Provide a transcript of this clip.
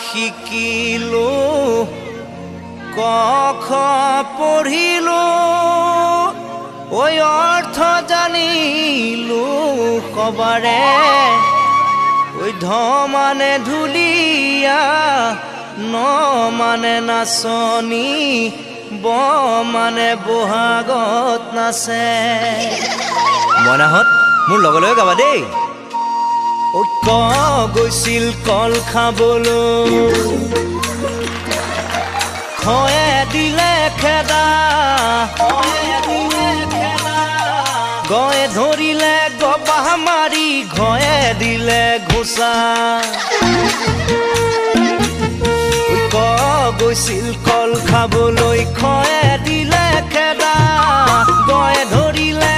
শিকিলো ক খ পঢ়িলো ঐ অৰ্থ জানিলো কবাৰে ঐ ধ মানে ঢুলীয়া ন মানে নাচনী ব মানে বহাগত নাচে মইনাহঁত মোৰ লগে লগে গাবা দেই ঐ ক গৈছিল কল খাবলৈ খয়ে দিলে খেদা গয়ে ধৰিলে গবাহ মাৰি ঘয়ে দিলে ঘোচা ক গৈছিল কল খাবলৈ খয়ে দিলে খেদা গয়ে ধৰিলে